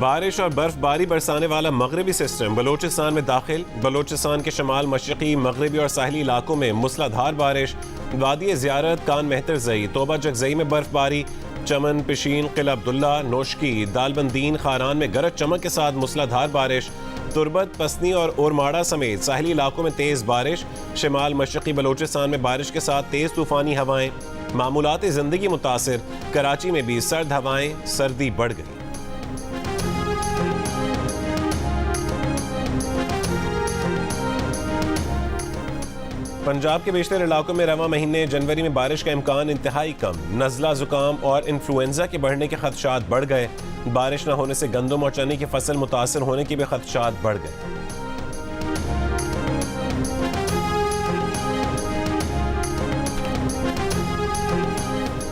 बारिश और बर्फबारी बरसाने वाला मगरबी सिस्टम बलोचिस्तान में दाखिल। बलोचिस्तान के शमाल मशरकी, मगरबी और साहिली इलाकों में मूसलाधार बारिश। वादी ज़ियारत, कान मेहतरजई, तोबा जगजई में बर्फबारी। चमन, पिशीन, किला अब्दुल्ला, नोशकी, दालबंदीन, खारान में गरज चमक के साथ मूसलाधार बारिश। तुरबत, पसनी और ओरमाड़ा समेत साहिली इलाकों में तेज़ बारिश। शिमाल मशरकी बलोचिस्तान में बारिश के साथ तेज़ तूफ़ानी हवाएं। मामूलात ज़िंदगी मुतासिर। कराची में भी सर्द हवाएं, सर्दी बढ़ गई। पंजाब के बेशतर इलाकों में रवां महीने जनवरी में बारिश का इम्कान इंतहाई कम। नज़ला, जुकाम और इन्फ्लुएंजा के बढ़ने के खदशात बढ़ गए। बारिश न होने से गंदम और चने की फसल मुतासर होने के भी खदशात बढ़ गए।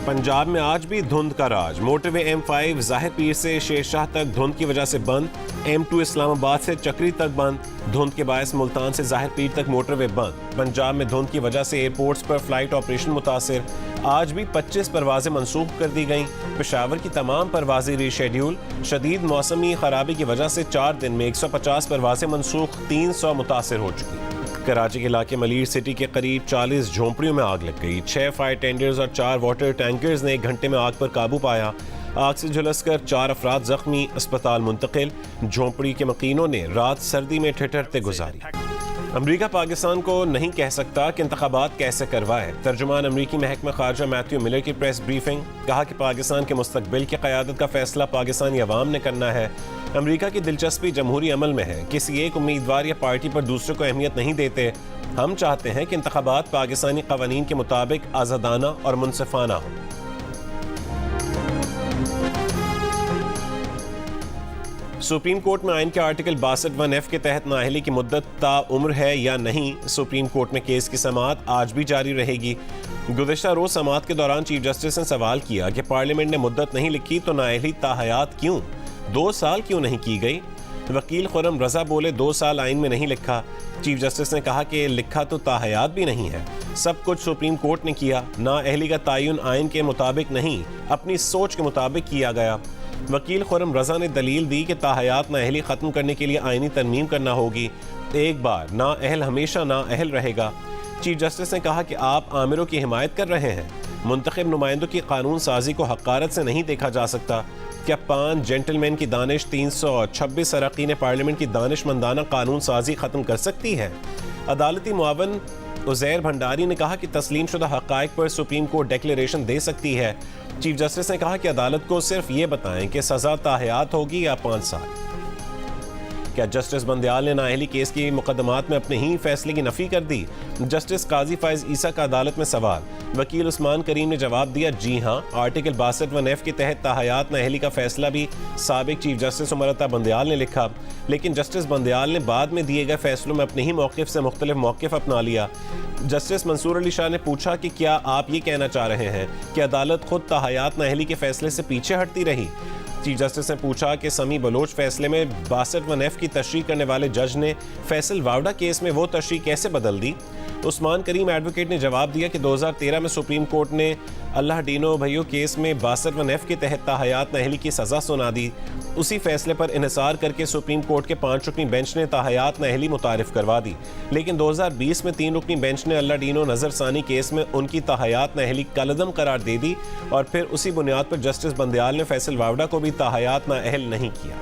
पंजाब में आज भी धुंध का राज। मोटरवे M5 ज़ाहिर पीर से शेरशाह तक धुंध की वजह से बंद। M2 इस्लामाबाद से चक्री तक बंद। धुंध के बायस मुल्तान से ज़ाहिर पीर तक मोटरवे बंद। पंजाब में धुंध की वजह से एयरपोर्ट्स पर फ्लाइट ऑपरेशन मुतासिर। आज भी 25 परवाजें मनसूख कर दी गईं। पेशावर की तमाम परवाजें रीशेड्यूल। शदीद मौसमी खराबी की वजह से 4 दिन में 150 परवाजें मनसूख, 300 मुतासिर हो चुकी। कराची के इलाके मलीर सिटी के करीब 40 झोंपड़ियों में आग लग गई। 6 फायर टेंडर्स और 4 वाटर टैंकर्स ने 1 घंटे में आग पर काबू पाया। आग से झुलसकर 4 अफराद जख्मी, अस्पताल मुंतकिल। झोंपड़ी के मकीनों ने रात सर्दी में ठिठुरते गुजारी। अमरीका पाकिस्तान को नहीं कह सकता कि इंतखाबात कैसे करवाए। तर्जुमान अमरीकी महकमा खारजा मैथ्यू मिलर की प्रेस ब्रीफिंग। कहा कि पाकिस्तान के मुस्तकबिल की क़यादत का फैसला पाकिस्तानी अवाम ने करना है। अमरीका की दिलचस्पी जमहूरी अमल में है। किसी एक उम्मीदवार या पार्टी पर दूसरे को अहमियत नहीं देते। हम चाहते हैं कि इंतखाबात पाकिस्तानी क़वानीन के मुताबिक आज़ादाना और मुनसिफाना हो। सुप्रीम कोर्ट में आइन के आर्टिकल 62(1)(f) के तहत नाअहली की मुद्दत ताउम्र है या नहीं। सुप्रीम कोर्ट में केस की समाअत आज भी जारी रहेगी। गुज़िश्ता रोज समाअत के दौरान चीफ जस्टिस ने सवाल किया कि पार्लियामेंट ने मुद्दत नहीं लिखी तो नाअहली ताहयात क्यों 2 साल क्यों नहीं की गई। वकील खुरम रजा बोले 2 साल आइन में नहीं लिखा। चीफ जस्टिस ने कहा कि लिखा तो ताहयात भी नहीं है। सब कुछ सुप्रीम कोर्ट ने किया। नाअहली का तयन आइन के मुताबिक नहीं, अपनी सोच के मुताबिक किया गया। वकील खुरम रजा ने दलील दी कि ताहयात नाअहली ख़त्म करने के लिए आइनी तरमीम करना होगी। एक बार नाअहल हमेशा नाअहल रहेगा। चीफ जस्टिस ने कहा कि आप आमिरों की हिमायत कर रहे हैं। मुंतखब नुमाइंदों की कानून साजी को हक़ारत से नहीं देखा जा सकता। क्या 5 जेंटलमैन की दानिश 326 अरकान पार्लियामेंट की दानिशमंदाना कानून साजी ख़त्म कर सकती है। अदालती मुआवन उज़ैर भंडारी ने कहा कि तस्लीम शुदा हक़ाइक़ पर सुप्रीम कोर्ट डिक्लेरेशन दे सकती है। चीफ जस्टिस ने कहा कि अदालत को सिर्फ ये बताएं कि सज़ा ताहयात होगी या 5 साल। क्या जस्टिस बंदयाल ने नाअहली केस की मुकदमात में अपने ही फैसले की नफ़ी कर दी। जस्टिस काजी फ़ाइज़ ईसा का अदालत में सवाल। वकील उस्मान करीम ने जवाब दिया, जी हाँ, आर्टिकल 62(1)(f) के तहत ताहयात नाअहली का फैसला भी साबिक चीफ जस्टिस उमर अता बंदयाल ने लिखा, लेकिन जस्टिस बंदयाल ने बाद में दिए गए फैसलों में अपने ही मौक़िफ़ से मुख्तलिफ मौक़िफ़ अपना लिया। जस्टिस मंसूर अली शाह ने पूछा कि क्या आप ये कहना चाह रहे हैं कि अदालत खुद ताहयात नाअहली के फैसले से पीछे हटती रही। चीफ जस्टिस ने पूछा कि समी बलोच फैसले में 62(1)(f) की तशरीह करने वाले जज ने फैसल वावडा केस में वो तशरीह कैसे बदल दी। उस्मान करीम एडवोकेट ने जवाब दिया कि 2013 में सुप्रीम कोर्ट ने अल्लाह डीनो भैयो केस में 62(1)(f) के तहत ताहयात नाअहली की सज़ा सुना दी। उसी फैसले पर इन्हिसार करके सुप्रीम कोर्ट के 5 रुकनी बेंच ने ताहयात नाअहली मुतारिफ करवा दी, लेकिन 2020 में 3 रुकनी बेंच ने अल्लाह डीनो नज़रसानी केस में उनकी ताहयात नाअहली कलअदम करार दे दी और फिर उसी बुनियाद पर जस्टिस बंदयाल ने फैसल वावडा को भी ताहयात नाअहल नहीं किया।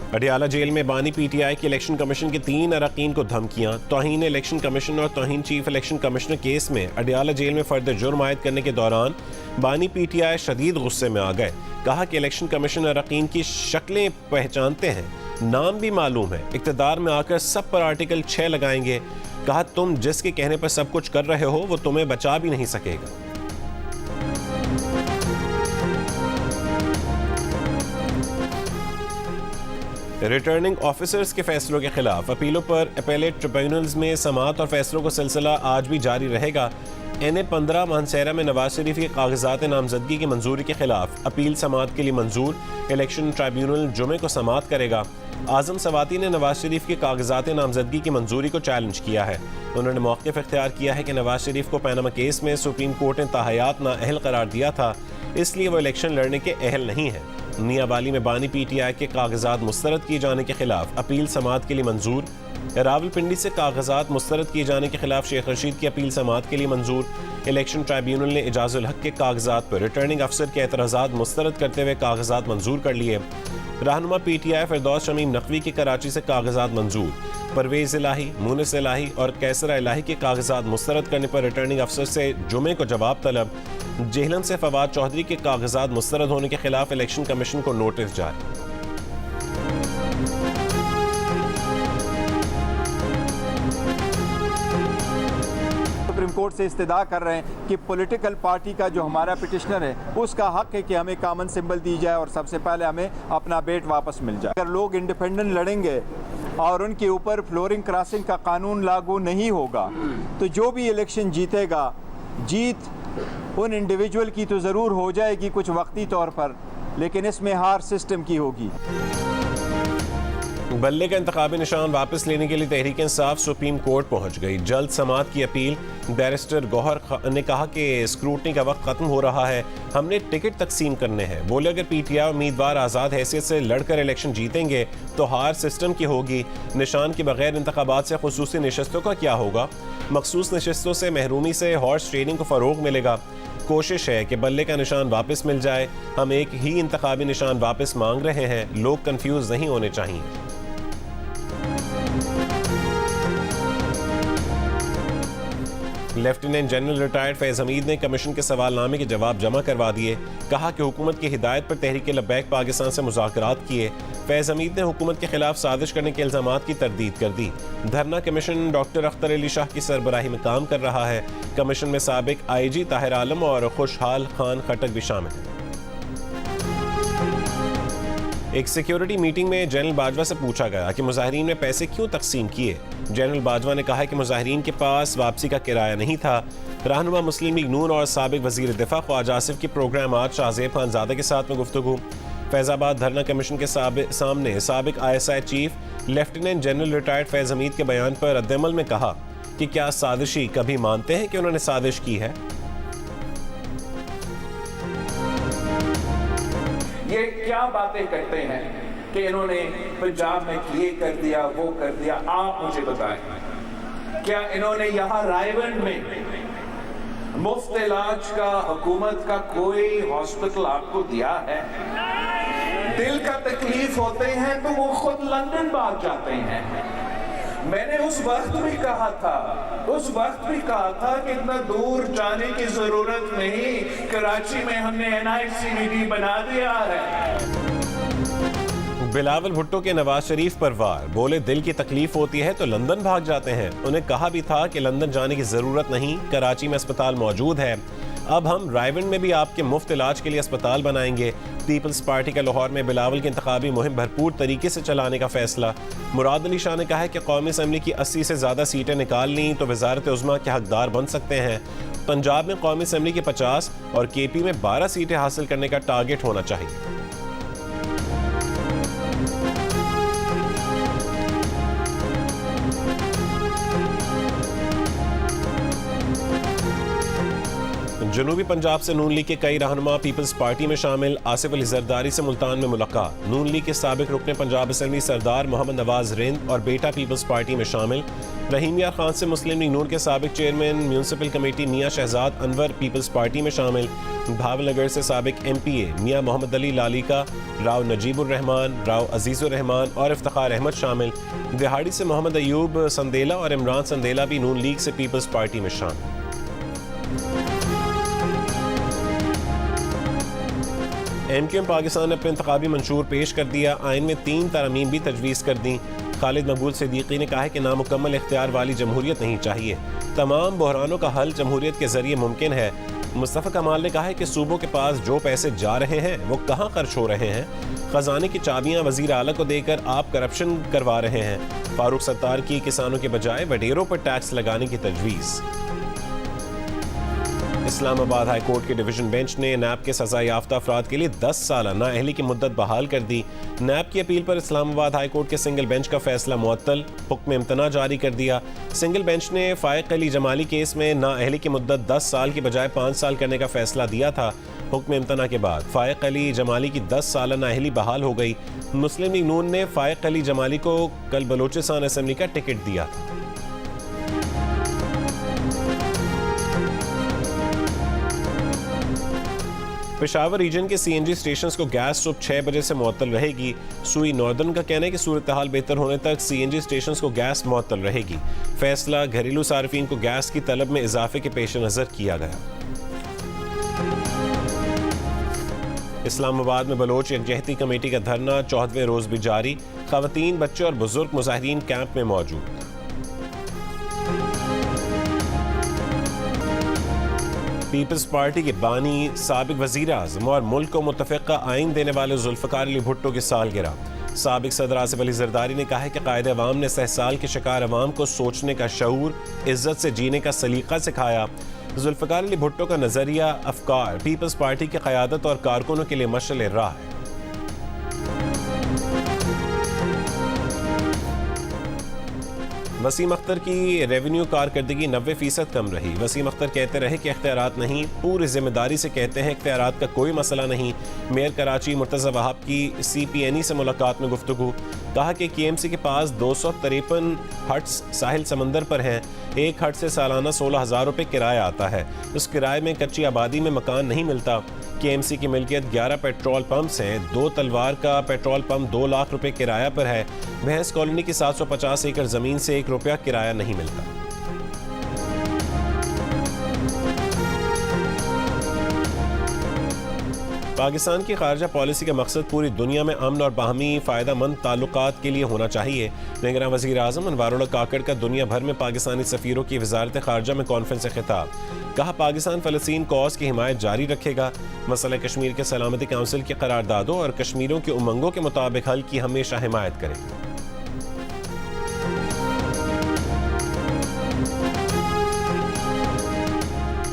अडियाला जेल में बानी पीटीआई के इलेक्शन कमीशन के 3 अरकान को धमकियां। तौहीन इलेक्शन कमीशन और तौहीन चीफ इलेक्शन कमिश्नर केस में अडियाला जेल में फर्द जुर्म आयद करने के दौरान बानी पीटीआई शदीद गुस्से में आ गए। कहा कि इलेक्शन कमीशन अरकान की शक्लें पहचानते हैं, नाम भी मालूम है, इक़्तिदार में आकर सब पर आर्टिकल 6 लगाएंगे। कहा तुम जिसके कहने पर सब कुछ कर रहे हो वो तुम्हें बचा भी नहीं सकेगा। रिटर्निंग ऑफिसर्स के फैसलों के खिलाफ अपीलों पर अपेलेट ट्रिब्यूनल्स में समाअत और फैसलों का सिलसिला आज भी जारी रहेगा। NA-15 मानसेरा में नवाज शरीफ के कागजात नामजदगी की मंजूरी के खिलाफ अपील समाअत के लिए मंजूर। इलेक्शन ट्रिब्यूनल जुमे को समाअत करेगा। आजम सवाती ने नवाज शरीफ के कागजात नामजदगी की मंजूरी को चैलेंज किया है। उन्होंने मौक़िफ़ इख्तियार किया है कि नवाज शरीफ को पैनामा केस में सुप्रीम कोर्ट ने ताहयात नाअहल करार दिया था, इसलिए वो इलेक्शन लड़ने के अहल नहीं है। मियांवाली में बानी PTI के कागजात मुस्तरद किए जाने के खिलाफ अपील समाअत के लिए मंजूर। रावलपिंडी से कागजात मुस्तरद किए जाने के खिलाफ शेख रशीद की अपील समाअत के लिए मंजूर। इलेक्शन ट्रिब्यूनल ने एजाजुल हक के कागजात पर रिटर्निंग अफसर के एतराज़ात मुस्तरद करते हुए कागजात मंजूर कर लिए। रहनुमा PTI फिरदौस शमीम नकवी के कराची से कागजात मंजूर। परवेज़ इलाही, मुनिस इलाही और कैसरा इलाही के कागजात मुस्तरद करने पर रिटर्निंग अफसर से जुमे को जवाब तलब। जेहलम से फवाद चौधरी के कागजात मुस्तरद होने के खिलाफ इलेक्शन कमीशन को नोटिस जारी। सुप्रीम कोर्ट से इस्तदा कर रहे हैं कि पॉलिटिकल पार्टी का जो हमारा पिटिशनर है उसका हक है कि हमें कॉमन सिंबल दी जाए और सबसे पहले हमें अपना बेट वापस मिल जाए। अगर लोग इंडिपेंडेंट लड़ेंगे और उनके ऊपर फ्लोरिंग क्रॉसिंग का कानून लागू नहीं होगा तो जो भी इलेक्शन जीतेगा, जीत उन इंडिविजुअल की तो ज़रूर हो जाएगी कुछ वक्ती तौर पर, लेकिन इसमें हार सिस्टम की होगी। बल्ले का इंतखाबी निशान वापस लेने के लिए तहरीक इंसाफ सुप्रीम कोर्ट पहुंच गई। जल्द समाअत की अपील। बैरिस्टर गौहर ने कहा कि स्क्रूटनी का वक्त खत्म हो रहा है, हमने टिकट तकसीम करने हैं। बोले अगर PTI उम्मीदवार आज़ाद हैसियत से लड़कर इलेक्शन जीतेंगे तो हार सिस्टम की होगी। निशान के बगैर इंतखाबात से खुसूसी नशस्तों का क्या होगा? मखसूस नशस्तों से महरूमी से हॉर्स ट्रेडिंग को फ़रोग मिलेगा। कोशिश है कि बल्ले का निशान वापस मिल जाए। हम एक ही इंतखाबी निशान वापस मांग रहे हैं, लोग कंफ्यूज नहीं होने चाहिए। Lieutenant general retired Faiz Hamid ने कमीशन के सवालनामे के जवाब जमा करवा दिए। कहा कि हुकूमत की हिदायत पर तहरीक लब्बैक पाकिस्तान से मुज़ाकरात किए। फैज़ हमीद ने हुकूमत के खिलाफ साजिश करने के इल्ज़ामात की तरदीद कर दी। धरना कमीशन डॉक्टर अख्तर अली शाह की सरबराही में काम कर रहा है। कमीशन में साबिक IG ताहिर आलम और खुशहाल खान खटक भी शामिल हैं। एक सिक्योरिटी मीटिंग में जनरल बाजवा से पूछा गया कि मुजाहिरीन ने पैसे क्यों तकसीम किए। जनरल बाजवा ने कहा कि मुजाहिरीन के पास वापसी का किराया नहीं था। रहनुमा मुस्लिम लीग नून और साबिक वजीर दिफा ख्वाजा आसिफ की प्रोग्राम आज शाहजेब खानजादा के साथ में गुफ्तगू। फैज़ाबाद धरना कमीशन के सामने साबिक ISI chief lieutenant general retired Faiz Hameed के बयान पर रद्दअमल में कहा कि क्या साजिशी कभी मानते हैं कि उन्होंने साजिश की है? ये क्या बातें करते हैं कि इन्होंने पंजाब में ये कर दिया वो कर दिया। आप मुझे बताएं, क्या इन्होंने यहाँ रायबंद में मुफ्त इलाज का हुकूमत का कोई हॉस्पिटल आपको दिया है? दिल का तकलीफ होते हैं तो वो खुद लंदन भाग जाते हैं। मैंने उस वक्त भी कहा था कि इतना दूर जाने की जरूरत नहीं, कराची में हमने NICVD बना दिया है। बिलावल भुट्टो के नवाज शरीफ पर वार। बोले दिल की तकलीफ होती है तो लंदन भाग जाते हैं। उन्हें कहा भी था कि लंदन जाने की जरूरत नहीं, कराची में अस्पताल मौजूद है। अब हम रायबंद में भी आपके मुफ्त इलाज के लिए अस्पताल बनाएंगे। पीपल्स पार्टी का लाहौर में बिलावल की इंतखाबी मुहिम भरपूर तरीके से चलाने का फैसला। मुराद अली शाह ने कहा है कि कौमी असम्बली की 80 से ज़्यादा सीटें निकाल लीं तो वज़ारत उज़्मा के हकदार बन सकते हैं। पंजाब में कौमी असम्बली की 50 और KP में 12 सीटें हासिल करने का टारगेट होना चाहिए। जनूबी पंजाब से नून लीग के कई रहनुमा पीपल्स पार्टी में शामिल। आसिफ अली जरदारी से मुल्तान में मुलाकात। नून लीग के साबिक रुकने पंजाब असम्बली सरदार मोहम्मद नवाज रिंद और बेटा पीपल्स पार्टी में शामिल। रहीम यार खान से मुस्लिम लीग नून के साबिक चेयरमैन म्यूनसिपल कमेटी मियाँ शहजाद अनवर पीपल्स पार्टी में शामिल। भावनगर से साबिक MPA मियाँ मोहम्मद अली लालिका, राव नजीबुर रहमान, राव अजीज़ुर रहमान और इफ्तिखार अहमद शामिल। दिहाड़ी से मोहम्मद अयूब संदेला और इमरान संदेला भी नून लीग से पीपल्स पार्टी में शामिल। MQM पाकिस्तान ने अपने इंतखाबी मंशूर पेश कर दिया। आइन में 3 तरमीम भी तजवीज़ कर दी। खालिद मकबूल सिद्दीकी ने कहा है कि नामुकम्मल इख्तियार वाली जमहूरियत नहीं चाहिए। तमाम बहरानों का हल जमहूरियत के जरिए मुमकिन है। मुस्तफ़ा कमाल ने कहा है कि सूबों के पास जो पैसे जा रहे हैं वो कहाँ खर्च हो रहे हैं। खजाने की चाबियां वजीर आला को देकर आप करप्शन करवा रहे हैं। फारूक सत्तार की किसानों के बजाय वडेरों पर टैक्स लगाने की तजवीज़। इस्लामाबाद हाई कोर्ट के डिवीजन बेंच ने नैब के सजा याफ्ता अफराद के लिए 10 साल नाअहली की मुद्दत बहाल कर दी। नैब की अपील पर इस्लामाबाद हाई कोर्ट के सिंगल बेंच का फैसला मुअत्तल, हुक्म इम्तना जारी कर दिया। सिंगल बेंच ने फाइक अली जमाली केस में नाअहली की मुद्दत 10 साल की बजाय 5 साल करने का फैसला दिया था। हुक्म इम्तना के बाद फाइक अली जमाली की 10 साल नाअहली बहाल हो गई। मुस्लिम लीग नून ने फाइक अली जमाली को कल बलोचिस्तान असेंबली का टिकट दिया था। पेशावर रीजन के सीएनजी स्टेशंस को गैस सुबह 6 बजे से मुअत्तल रहेगी। सुई नॉर्दर्न का कहना है कि सूरत हाल बेहतर होने तक सीएनजी स्टेशंस को गैस मुअत्तल रहेगी। फैसला घरेलू सार्फिन को गैस की तलब में इजाफे के पेश नज़र किया गया। इस्लामाबाद में बलोच यकजहती कमेटी का धरना 14वें रोज भी जारी। खवातीन, बच्चे और बुजुर्ग मुजाहिरीन कैंप में मौजूद। पीपल्स पार्टी के बानी, साबिक वजीर आज़म और मुल्क को मुतफ़िक़ा आइन देने वाले जुल्फ़िकार अली भुट्टो की सालगिरह। साबिक सदर आसिफ अली ज़रदारी ने कहा है कि कायदे अवाम ने सहसाल के शिकार अवाम को सोचने का शऊर, इज्जत से जीने का सलीका सिखाया। जुल्फ़िकार अली भुट्टो का नज़रिया, अफकार पीपल्स पार्टी की क़यादत और कारकुनों के लिए मशअल राह है। वसीम अख्तर की रेवेन्यू कारकर्दगी 90% कम रही। वसीम अख्तर कहते रहे कि इख्तियारात नहीं, पूरी जिम्मेदारी से कहते हैं इख्तियारात का कोई मसला नहीं। मेयर कराची मुर्तज़ा वहाब की CPNE से मुलाकात में गुफ्तगू। कहा कि KMC के पास 253 हट्स साहिल समंदर पर हैं। एक हट से सालाना 16,000 रुपये किराया आता है। उस किराए में कच्ची आबादी में मकान नहीं मिलता। KMC की मिल्कियत 11 पेट्रोल पंप्स हैं। 2 तलवार का पेट्रोल पंप 2 लाख रुपए किराया पर है। भैंस कॉलोनी की 750 एकड़ जमीन से 1 रुपया किराया नहीं मिलता। पाकिस्तान की खारजा पॉलिसी का मकसद पूरी दुनिया में अमन और बाहमी फ़ायदा मंद ताल्लुकात के लिए होना चाहिए। निगरान वज़ीर आज़म अनवारुल्लाह काकड़ का दुनिया भर में पाकिस्तानी सफ़ीरों की वज़ारत खारजा में कॉन्फ्रेंस से खिताब। कहा पाकिस्तान फ़लस्तीन कॉज की हिमायत जारी रखेगा। मसला कश्मीर के सलामती काउंसिल की करारदादों और कश्मीरियों के उमंगों के मुताबिक हल की हमेशा हिमायत करेगा।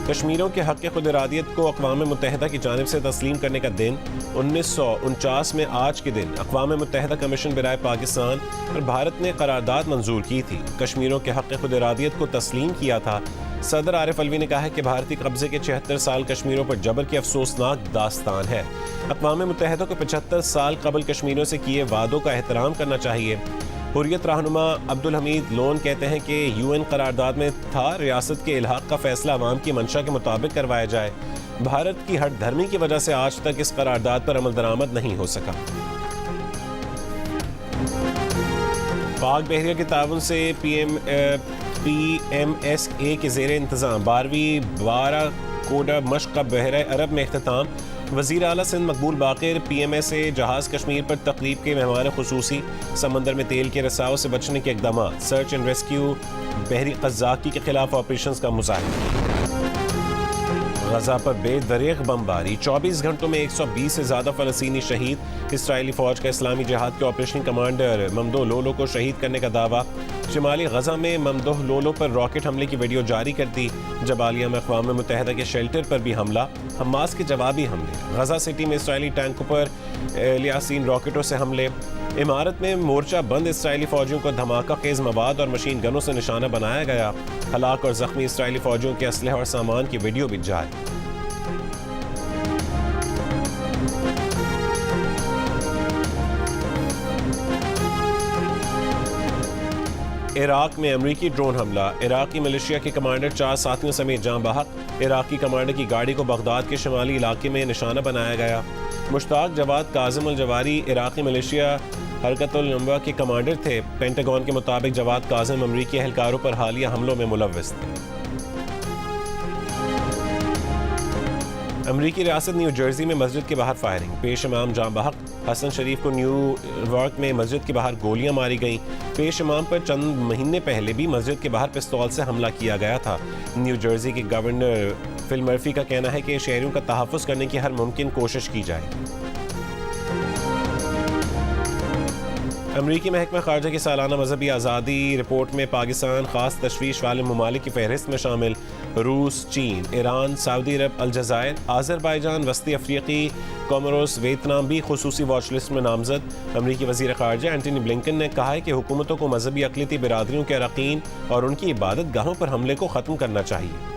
कश्मीरियों के हक़ खुद इरादियत को अक़वाम मुत्तहिदा की जानिब से तस्लीम करने का दिन 1949 में आज के दिन अक़वाम मुत्तहिदा कमीशन बराए पाकिस्तान और भारत ने करारदाद मंजूर की थी। कश्मीरियों के हक़ खुद इरादियत को तस्लीम किया था। सदर आरिफ अलवी ने कहा है कि भारतीय कब्जे के 76 साल कश्मीरियों पर जबर की अफसोसनाक दास्तान है। अक़वाम मुत्तहिदा को 75 साल कबल कश्मीरियों से किए वादों का एहतराम करना चाहिए। हुर्रियत रहनुमा अब्दुल हमीद लोन कहते हैं कि UN करारदाद में था रियासत के इल्हाक का फैसला अवाम की मंशा के मुताबिक करवाया जाए। भारत की हट धर्मी की वजह से आज तक इस करारदाद पर अमल दरामद नहीं हो सका। पाक बहरिया के ताउन से PMSA के ज़ेरे इंतज़ाम 12वीं 12 कोडा मश्क का बहरा अरब में इख्तिताम। वज़ीर आला सिंध मकबूल बाक़िर PMSA जहाज़ कश्मीर पर तकरीब के मेहमान खुसूसी। समंदर में तेल के रसाव से बचने के इक़दाम। सर्च एंड रेस्क्यू बहरी क़ज़्ज़ाक़ी के खिलाफ ऑपरेशंस का मुज़ाहिरा। गजा पर बेदरीग बमबारी 24 घंटों में 120 से ज़्यादा फ़लस्तीनी शहीद। इसराइली फ़ौज का इस्लामी जिहाद के ऑपरेशन कमांडर ममदोह लोलो को शहीद करने का दावा। शिमाली गजा में ममदोह लोलो पर रॉकेट हमले की वीडियो जारी कर दी। जबालिया में अक़वाम मुत्तहिदा के शेल्टर पर भी हमला। हमास के जवाबी हमले। गजा सिटी में इसराइली टैंकों पर लियासीन रॉकेटों से हमले। इमारत में मोर्चा बंद इसराइली फ़ौजियों को धमाका खेज़ मवाद और मशीन गनों से निशाना बनाया गया। हलाक और ज़ख्मी इसराइली फ़ौजियों के असलहे और सामान की वीडियो भी जारी। इराक में अमरीकी ड्रोन हमला। इराकी मिलिशिया के कमांडर 4 साथियों समेत जाँ बहक। इराकी कमांडर की गाड़ी को बगदाद के शुमाली इलाके में निशाना बनाया गया। मुश्ताक जवाद काजिम अल जवारी इराकी मिलिशिया हरकतुल नंबा के कमांडर थे। पेंटागन के मुताबिक जवाद काजिम अमरीकी एहलकारों पर हालिया हमलों में मुलव्वस थे। अमरीकी रियासत न्यू जर्सी में मस्जिद के बाहर फायरिंग, पेश इमाम जाँ बहक हसन शरीफ को न्यूयॉर्क में मस्जिद के बाहर गोलियां मारी गईं। पेश इमाम पर चंद महीने पहले भी मस्जिद के बाहर पिस्तौल से हमला किया गया था। न्यू जर्सी के गवर्नर फिल मर्फी का कहना है कि शहरियों का तहफ़्फ़ुज़ करने की हर मुमकिन कोशिश की जाएगी। अमरीकी महकमा खारजा की सालाना मजहबी आज़ादी रिपोर्ट में पाकिस्तान ख़ास तशवीश वाले ममालिक की फहरिस्त में शामिल रूस, चीन, ईरान, सऊदी अरब, अलजायर, आज़रबाईजान, वस्ती अफ्रीकी, कोमोरोस, वियतनाम भी खुसूसी वॉच लिस्ट में नामजद। अमरीकी वज़ीर ख़ारजा एंटनी ब्लिंकन ने कहा है कि हुकूमतों को मजहबी अक़लियती बिरादरियों के अरकान और उनकी इबादत गाहों पर हमले को ख़त्म करना चाहिए।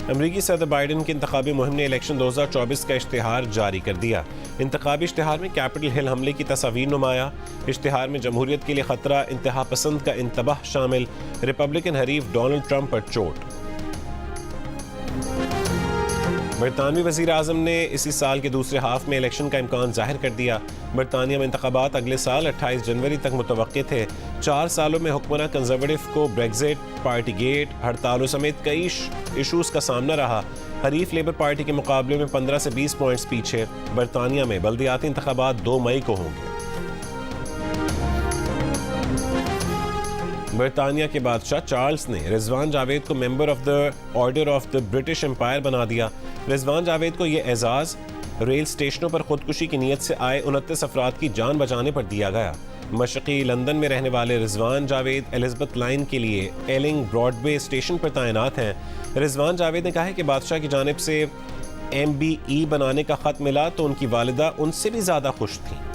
अमरीकी सदर बाइडन की इंतखाबी मुहिम ने इलेक्शन 2024 का इश्तिहार जारी कर दिया। इंतखाबी इश्तिहार में कैपिटल हिल हमले की तस्वीर नुमाया। इश्तिहार में जमहूरियत के लिए खतरा, इंतहा पसंद का इंतबाह शामिल। रिपब्लिकन हरीफ डोनाल्ड ट्रंप पर चोट। बरतानवी वज़ीर आज़म ने इसी साल के दूसरे हाफ में इलेक्शन का इम्कान जाहिर कर दिया। बरतानिया में इंतखाबात अगले साल 28 जनवरी तक मुतवक्किल थे। 4 सालों में हुक्मरान कंजर्वेटिव को ब्रेग्जिट, पार्टी गेट, हड़तालों समेत कई इशूज़ का सामना रहा। हरीफ लेबर पार्टी के मुकाबले में 15 से 20 पॉइंट्स पीछे। बरतानिया में बल्दियाती इंतखाबात 2 मई को होंगे। बरतानिया के बादशाह चार्ल्स ने रिजवान जावेद को member of the Order of the British Empire बना दिया। रिजवान जावेद को यह एजाज़ रेल स्टेशनों पर खुदकुशी की नीयत से आए 29 अफराद की जान बचाने पर दिया गया। मशरक़ी लंदन में रहने वाले रिजवान जावेद एलिज़ाबेथ लाइन के लिए एलिंग ब्रॉडवे स्टेशन पर तैनात हैं। रिजवान जावेद ने कहा है कि बादशाह की जानिब से MBE बनाने का ख़त मिला तो उनकी वालिदा उनसे भी ज़्यादा खुश थी।